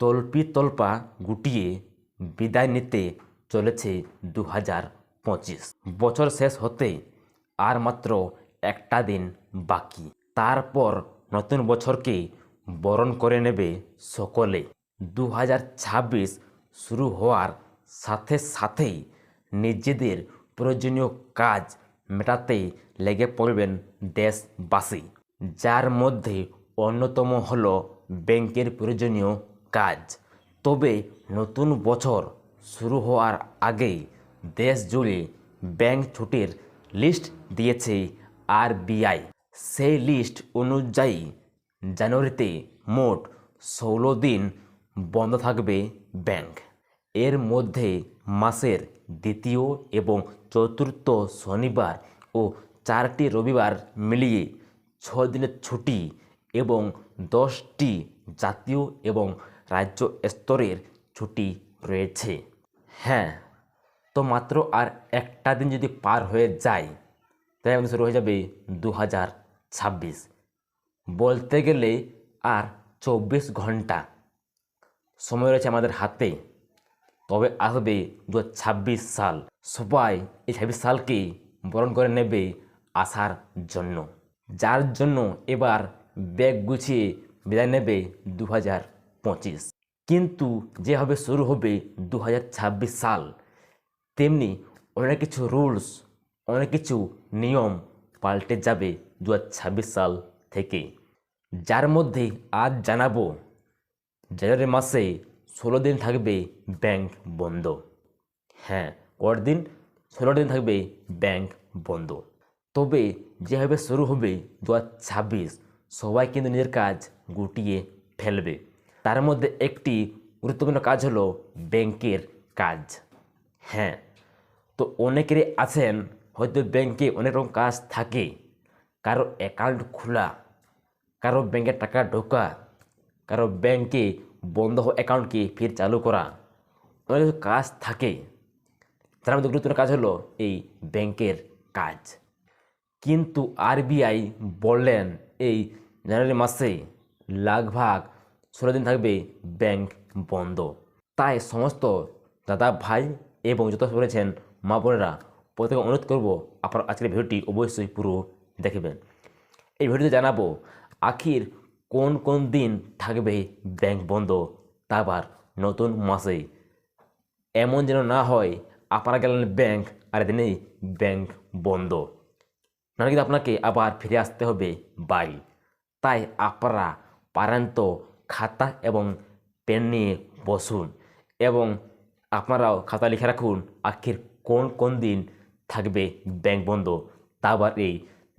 তল্পা গুটিয়ে বিদায় নিতে চলেছে 2025। বছর শেষ হতে আর মাত্র একটা দিন বাকি। তারপর নতুন বছরকে বরণ করে নেবে সকলে। 2026 শুরু হওয়ার সাথে সাথেই নিজেদের প্রয়োজনীয় কাজ মেটাতে লেগে পড়বেন দেশবাসী, যার মধ্যে অন্যতম হল ব্যাংকের প্রয়োজনীয় কাজ। তবে নতুন বছর শুরু হওয়ার আগেই দেশ জুড়ে ব্যাংক ছুটির লিস্ট দিয়েছে আরবিআই। সেই লিস্ট অনুযায়ী জানুয়ারিতে মোট 16 দিন বন্ধ থাকবে ব্যাংক। এর মধ্যে মাসের দ্বিতীয় এবং চতুর্থ শনিবার ও 4টি রবিবার মিলিয়ে 6 দিনের ছুটি এবং 10টি জাতীয় এবং রাজ্য স্তরের ছুটি রয়েছে। হ্যাঁ, তো মাত্র আর একটা দিন যদি পার হয়ে যায় তাই আমাদের শুরু হয়ে যাবে 2026। বলতে গেলে আর 24 ঘন্টা সময় রয়েছে আমাদের হাতে, তবে আসবে 2026 সাল। সবাই এই 26 সালকে বরণ করে নেবে আসার জন্য, যার জন্য এবার ব্যাগ গুছিয়ে বিদায় নেবে 2025। কিন্তু যেভাবে শুরু হবে 2026 সাল, তেমনি অনেক কিছু রুলস, অনেক কিছু নিয়ম পাল্টে যাবে 2026 সাল থেকে, যার মধ্যে আজ জানাবো জানুয়ারি মাসে 16 দিন থাকবে ব্যাংক বন্ধ। হ্যাঁ, কত দিন? 16 দিন থাকবে ব্যাংক বন্ধ। তবে যেভাবে শুরু হবে 2026, সবাই কিন্তু নিজের কাজ গুটিয়ে ফেলবে। তার মধ্যে একটি গুরুত্বপূর্ণ কাজ হলো ব্যাংকের কাজ। হ্যাঁ, তো অনেকেরই আছেন হয়তো ব্যাংকে অনেক রকম কাজ থাকে, কারো অ্যাকাউন্ট খোলা, কারো ব্যাংকে টাকা ঢোকা, কারো ব্যাংকে বন্ধ হওয়া অ্যাকাউন্টকে ফের চালু করা, অনেক কিছু কাজ থাকে। তার মধ্যে গুরুত্বপূর্ণ কাজ হলো এই ব্যাংকের কাজ। কিন্তু আরবিআই বললেন এই জানুয়ারি মাসে লাগভাগ 16 দিন থাকবে ব্যাংক বন্ধ। তাই সমস্ত দাদা ভাই এবং যত রয়েছেন মা বোনেরা, প্রত্যেকে অনুরোধ করবো আপনার আজকের ভিডিওটি অবশ্যই পুরো দেখবেন। এই ভিডিওতে জানাবো আখির কোন কোন দিন থাকবে ব্যাংক বন্ধ, তা আবার নতুন মাসে। এমন যেন না হয় আপনারা গেলেন ব্যাংক আর দিনেই ব্যাংক বন্ধ, নাহলে কিন্তু আপনাকে আবার ফিরে আসতে হবে বাড়ি। তাই আপনারা পারেন তো খাতা এবং পেন নিয়ে বসুন এবং আপনারাও খাতা লিখে রাখুন আখির কোন কোন দিন থাকবে ব্যাংক বন্ধ, তা আবার এই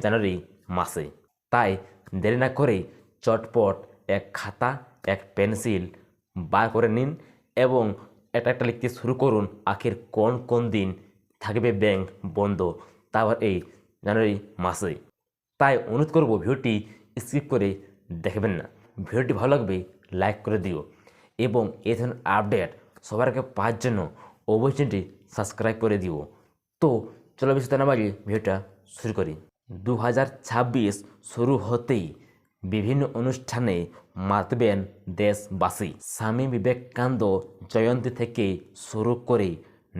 জানুয়ারি মাসে। তাই দেরি না করে চটপট এক খাতা এক পেন্সিল বার করে নিন এবং একটা একটা লিখতে শুরু করুন আখির কোন কোন দিন থাকবে ব্যাংক বন্ধ, তা আবার এই জানুয়ারি মাসে। তাই অনুরোধ করব ভিডিওটি স্কিপ করে দেখবেন না। ভিডিওটি ভালো লাগবে লাইক করে দিও এবং এই ধরনের আপডেট সবার আগে পাওয়ার জন্য অবশ্যই চ্যানেলটি সাবস্ক্রাইব করে দিও। তো চলো বেশি না বাড়িয়ে ভিডিওটা শুরু করি। 2026 শুরু হতেই বিভিন্ন অনুষ্ঠানে মাতবেন দেশবাসী। স্বামী বিবেকানন্দ জয়ন্তী থেকে শুরু করে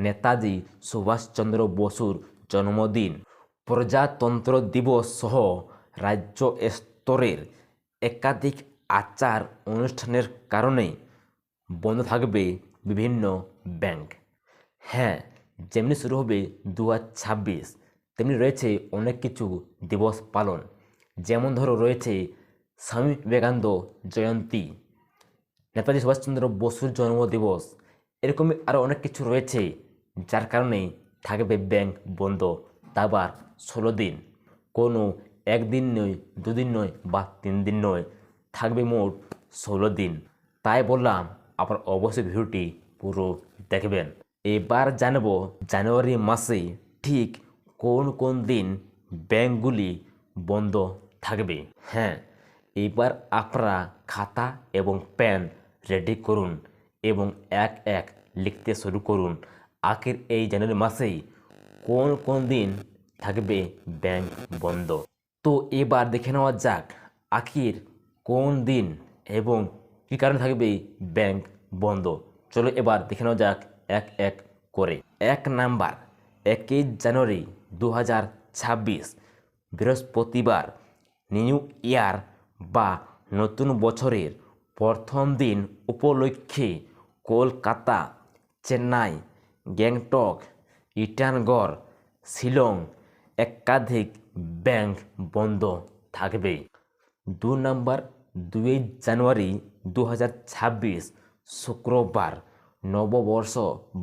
নেতাজি সুভাষচন্দ্র বসুর জন্মদিন, প্রজাতন্ত্র দিবস সহ রাজ্য স্তরের একাধিক আচার অনুষ্ঠানের কারণে বন্ধ থাকবে বিভিন্ন ব্যাংক। হ্যাঁ, যেমনি শুরু হবে 2026, তেমনি রয়েছে অনেক কিছু দিবস পালন। যেমন ধরো রয়েছে স্বামী বিবেকানন্দ জয়ন্তী, নেতাজি সুভাষচন্দ্র বসুর জন্মদিবস, এরকমই আরও অনেক কিছু রয়েছে, যার কারণে থাকবে ব্যাংক বন্ধ, তা আবার 16 দিন। কোনো একদিন নয়, দুদিন নয় বা 3 দিন নয়, থাকবে মোট 16 দিন। তাই বললাম আপনার অবশ্যই ভিডিওটি পুরো দেখবেন। এবার জানবো জানুয়ারি মাসে ঠিক কোন কোন দিন ব্যাংকগুলি বন্ধ থাকবে। হ্যাঁ, এবার আপনারা খাতা এবং পেন রেডি করুন এবং এক এক লিখতে শুরু করুন আখের এই জানুয়ারি মাসেই কোন কোন দিন থাকবে ব্যাংক বন্ধ। তো এবার দেখে নেওয়া যাক আখির কোন দিন এবং কী কারণে থাকবে ব্যাংক বন্ধ? চলো এবার দেখে নেওয়া যাক এক এক করে। 1 নাম্বার, 1 জানুয়ারি 2026 বৃহস্পতিবার, নিউ ইয়ার বা নতুন বছরের প্রথম দিন উপলক্ষে কলকাতা, চেন্নাই, গ্যাংটক, ইটানগড়, শিলং একাধিক ব্যাংক বন্ধ থাকবে। 2 নাম্বার, 2 জানুয়ারি 2026 শুক্রবার, নববর্ষ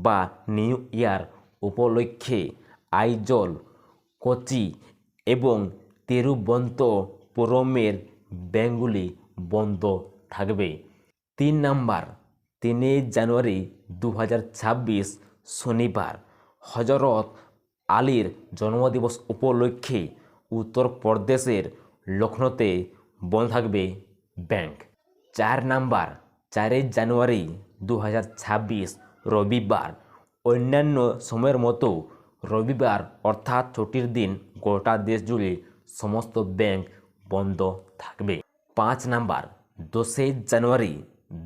বা নিউ ইয়ার উপলক্ষে আইজল, কোচি এবং তিরুবনন্তপুরমের ব্যাংকগুলি বন্ধ থাকবে। 3 নাম্বার, 3 জানুয়ারি 2026 শনিবার, হজরত আলীর জন্মদিবস উপলক্ষে উত্তরপ্রদেশের লখনৌতে বন্ধ থাকবে ব্যাংক। 4 নাম্বার, 4 জানুয়ারি 2026 রবিবার, অন্যান্য সময়ের মতো রবিবার অর্থাৎ ছুটির দিন গোটা দেশ জুড়ে সমস্ত ব্যাংক বন্ধ থাকবে। 5 নাম্বার, 10 জানুয়ারি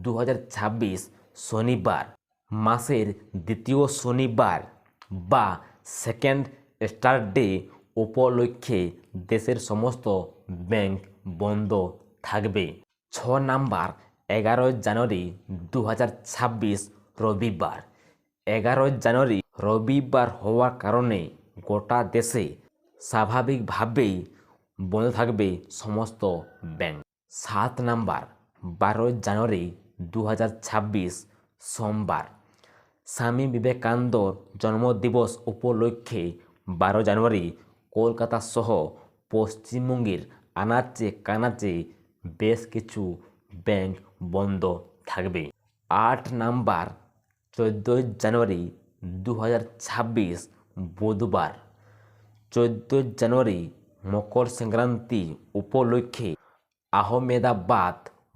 2026 শনিবার, মাসের দ্বিতীয় শনিবার বা সেকেন্ড স্টারডে উপলক্ষে দেশের সমস্ত ব্যাংক বন্ধ থাকবে। 6 নাম্বার, 11 জানুয়ারি 2026 রবিবার, 11 জানুয়ারি রবিবার হওয়ার কারণে গোটা দেশে স্বাভাবিকভাবেই বন্ধ থাকবে সমস্ত ব্যাংক। 7 নাম্বার, 12 জানুয়ারি 2026 সোমবার, স্বামী বিবেকানন্দর জন্মদিবস উপলক্ষে 12 জানুয়ারি কলকাতা সহ পশ্চিমবঙ্গের আনাচে কানাচে বেশ কিছু ব্যাংক বন্ধ থাকবে। 8 নাম্বার, 14 জানুয়ারি 2026 বুধবার, 14 জানুয়ারি মকর সংক্রান্তি উপলক্ষে আহমেদাবাদ,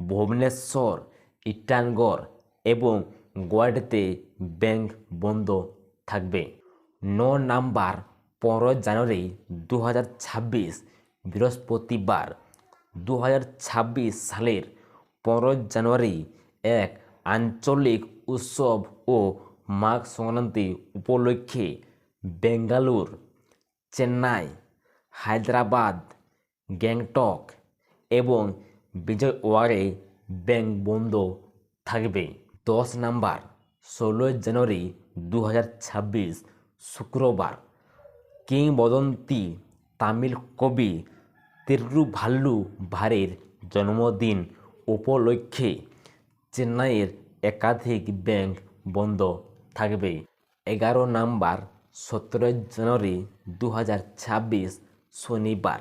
ভুবনেশ্বর, ইটানগড় এবং গুয়াহাটিতে ব্যাংক বন্ধ থাকবে। 9 নাম্বার, 15 জানুয়ারি 2026 বৃহস্পতিবার, 2026 সালের 15 জানুয়ারি এক আঞ্চলিক উৎসব ও মাঘ সংক্রান্তি উপলক্ষে বেঙ্গালুর, চেন্নাই, হায়দ্রাবাদ, গ্যাংটক এবং বিজয়ওয়াড়ায় ব্যাংক বন্ধ থাকবে। 10 নাম্বার, 16 জানুয়ারি 2026 শুক্রবার, কিংবদন্তি তামিল কবি তিরুভাল্লুভারের জন্মদিন উপলক্ষে চেন্নাইয়ের একাধিক ব্যাংক বন্ধ থাকবে। 11 নাম্বার, 17 জানুয়ারি 2026 শনিবার,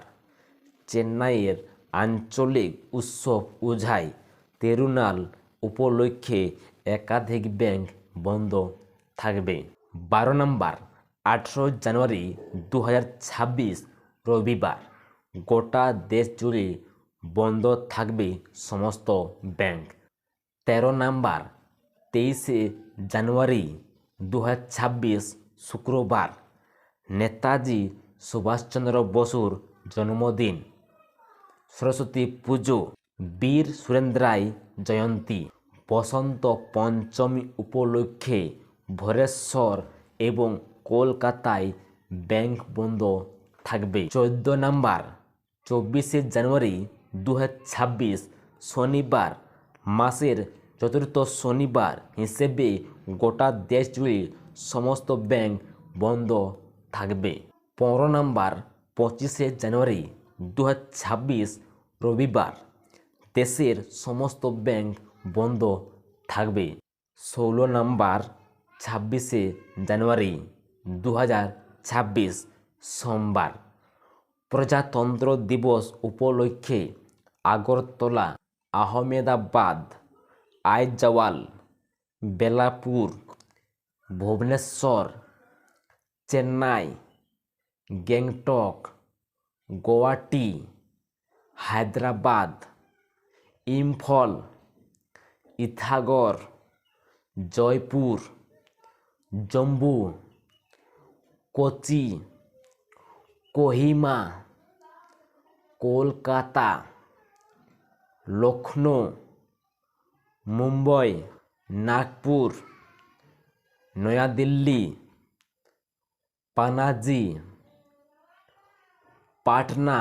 চেন্নাইয়ের আঞ্চলিক উৎসব উঝাই তিরুনাল উপলক্ষে একাধিক ব্যাংক বন্ধ থাকবে। 12 নাম্বার, 18 জানুয়ারি 2026 রবিবার, গোটা দেশ জুড়ে বন্ধ থাকবে সমস্ত ব্যাংক। 13 নাম্বার, 23 জানুয়ারি 2026 শুক্রবার, নেতাজি সুভাষচন্দ্র বসুর জন্মদিন, সরস্বতী পুজো, বীর সুরেন্দ্রাই জয়ন্তী, বসন্ত পঞ্চমী উপলক্ষে ভুবনেশ্বর এবং কলকাতায় ব্যাংক বন্ধ থাকবে। 14 নাম্বার, 24 জানুয়ারি 2026 শনিবার, মাসের চতুর্থ শনিবার হিসেবে গোটা দেশ জুড়ে সমস্ত ব্যাংক বন্ধ থাকবে। 15 নাম্বার, 25 জানুয়ারি 2026 রবিবার, দেশের সমস্ত ব্যাংক বন্ধ থাকবে। 16 নাম্বার, 26 জানুয়ারি 2026 সোমবার, প্রজাতন্ত্র দিবস উপলক্ষে আগরতলা, আহমেদাবাদ, আইজওয়াল, বেলাপুর, ভুবনেশ্বর, চেন্নাই, গ্যাংটক, গুয়াহাটি, হায়দ্রাবাদ, ইম্ফল, ইটানগড়, জয়পুর, জম্মু, কোচি, কোহিমা, কলকাতা, লখনৌ, মুম্বই, নাগপুর, নয়াদিল্লি, পানাজি, পাটনা,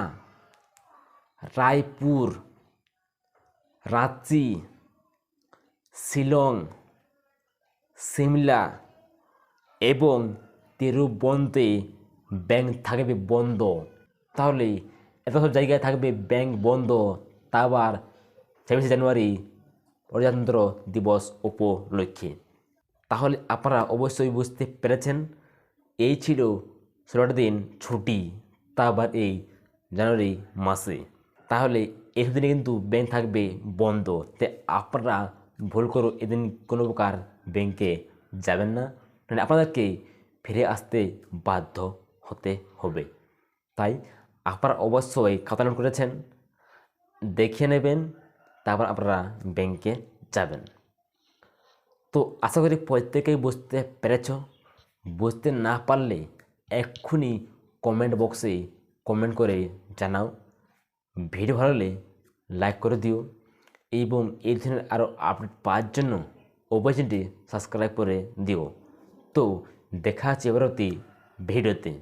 রায়পুর, রাঁচি, শিলং, সিমলা এবং তিরুবনন্তে ব্যাংক থাকবে বন্ধ। তাহলে এত সব জায়গায় থাকবে ব্যাংক বন্ধ, তা আবার 26 জানুয়ারি প্রজাতন্ত্র দিবস উপলক্ষে। তাহলে আপনারা অবশ্যই বুঝতে পেরেছেন, এই ছিল 16টা দিন ছুটি, তা আবার এই জানুয়ারি মাসে। তাহলে এই দিনে কিন্তু ব্যাংক থাকবে বন্ধ, তাই আপনারা ভুল করে এদিন কোনো প্রকার ব্যাংকে যাবেন না, মানে আপনাদেরকে ফিরে আসতে বাধ্য হতে হবে। তাই আপনারা অবশ্যই খাতা করেছেন, দেখে নেবেন, তারপর আপনারা ব্যাংকে যাবেন। তো আশা করি প্রত্যেকেই বুঝতে পেরেছ। বুঝতে না পারলে এক্ষুনি কমেন্ট বক্সে কমেন্ট করে জানাও। ভিডিও ভালো লাগলে লাইক করে দিও এবং এই ধরনের আরও আপডেট পাওয়ার জন্য অবশ্যই সাবস্ক্রাইব করে দিও। তো দেখা হচ্ছে এবারতি ভিডিওতে।